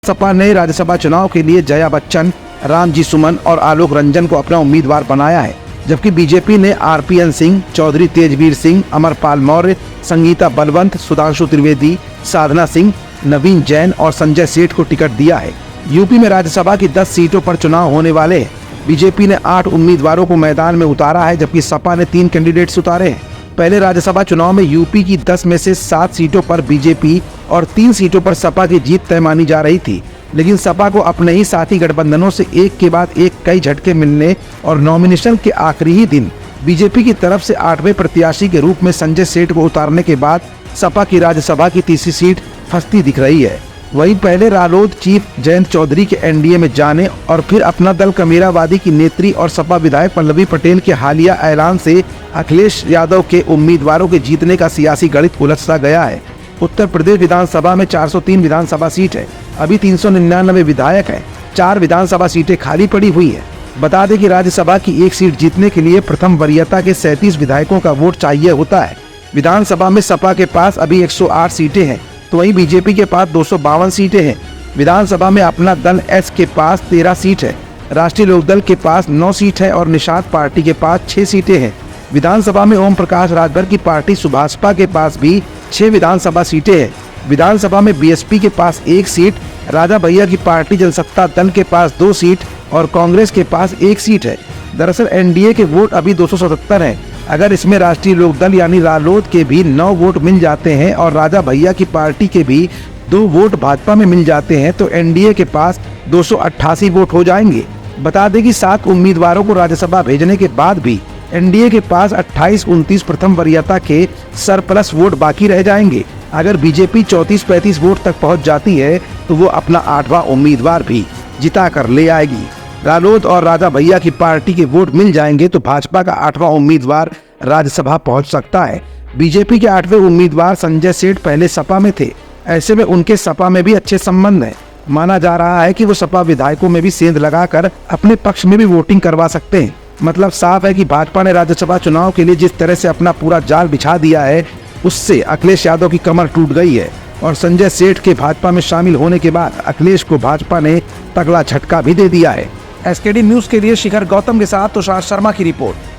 सपा ने राज्यसभा चुनाव के लिए जया बच्चन, रामजी सुमन और आलोक रंजन को अपना उम्मीदवार बनाया है, जबकि बीजेपी ने आरपीएन सिंह, चौधरी तेजवीर सिंह, अमरपाल मौर्य, संगीता बलवंत, सुधांशु त्रिवेदी, साधना सिंह, नवीन जैन और संजय सेठ को टिकट दिया है। यूपी में राज्यसभा की 10 सीटों पर चुनाव होने वाले हैं। बीजेपी ने 8 उम्मीदवारों को मैदान में उतारा है, जबकि सपा ने 3 कैंडिडेट्स उतारे हैं। पहले राज्यसभा चुनाव में यूपी की 10 में से 7 सीटों पर बीजेपी और 3 सीटों पर सपा की जीत तय मानी जा रही थी, लेकिन सपा को अपने ही साथी गठबंधनों से एक के बाद एक कई झटके मिलने और नॉमिनेशन के आखिरी ही दिन बीजेपी की तरफ से 8वें प्रत्याशी के रूप में संजय सेठ को उतारने के बाद सपा की राज्यसभा की तीसरी सीट फंसती दिख रही है। वहीं पहले रालोद चीफ जयंत चौधरी के एनडीए में जाने और फिर अपना दल कमेरावादी की नेत्री और सपा विधायक पल्लवी पटेल के हालिया ऐलान से अखिलेश यादव के उम्मीदवारों के जीतने का सियासी गणित उलझता गया है। उत्तर प्रदेश विधानसभा में 403 विधानसभा सीट है। अभी 399 विधायक हैं। 4 विधानसभा सीटें खाली पड़ी हुई है। बता दें कि राज्यसभा की एक सीट जीतने के लिए प्रथम वरीयता के 37 विधायकों का वोट चाहिए होता है। विधानसभा में सपा के पास अभी 108 सीटें हैं, तो वहीं बीजेपी के पास 252 सीटें हैं। विधानसभा में अपना दल एस के पास 13 सीट है, राष्ट्रीय लोकदल के पास 9 सीट है और निषाद पार्टी के पास 6 सीटें हैं। विधानसभा में ओम प्रकाश राजभर की पार्टी सुभाषपा के पास भी 6 विधानसभा सीटें हैं। विधानसभा में बीएसपी के पास 1 सीट, राजा भैया की पार्टी जनसत्ता दल के पास 2 सीट और कांग्रेस के पास 1 सीट है। दरअसल एनडीए के वोट अभी 277 हैं। अगर इसमें राष्ट्रीय लोकदल यानी रालोद के भी 9 वोट मिल जाते हैं और राजा भैया की पार्टी के भी 2 वोट भाजपा में मिल जाते हैं तो एनडीए के पास 288 वोट हो जाएंगे। बता दें कि 7 उम्मीदवारों को राज्यसभा भेजने के बाद भी एनडीए के पास 28-29 प्रथम वरीयता के सरप्लस वोट बाकी रह जाएंगे। अगर बीजेपी 34-35 वोट तक पहुंच जाती है तो वो अपना 8वां उम्मीदवार भी जिता कर ले आएगी। रालोद और राजा भैया की पार्टी के वोट मिल जाएंगे तो भाजपा का 8वां उम्मीदवार राज्यसभा पहुंच सकता है। बीजेपी के 8वें उम्मीदवार संजय सेठ पहले सपा में थे, ऐसे में उनके सपा में भी अच्छे संबंध हैं। माना जा रहा है कि वो सपा विधायकों में भी सेंध लगाकर अपने पक्ष में भी वोटिंग करवा सकते हैं। मतलब साफ है कि भाजपा ने राज्यसभा चुनाव के लिए जिस तरह से अपना पूरा जाल बिछा दिया है, उससे अखिलेश यादव की कमर टूट गई है और संजय सेठ के भाजपा में शामिल होने के बाद अखिलेश को भाजपा ने तगड़ा झटका भी दे दिया है। एसकेडी न्यूज के लिए शिखर गौतम के साथ तुषार शर्मा की रिपोर्ट।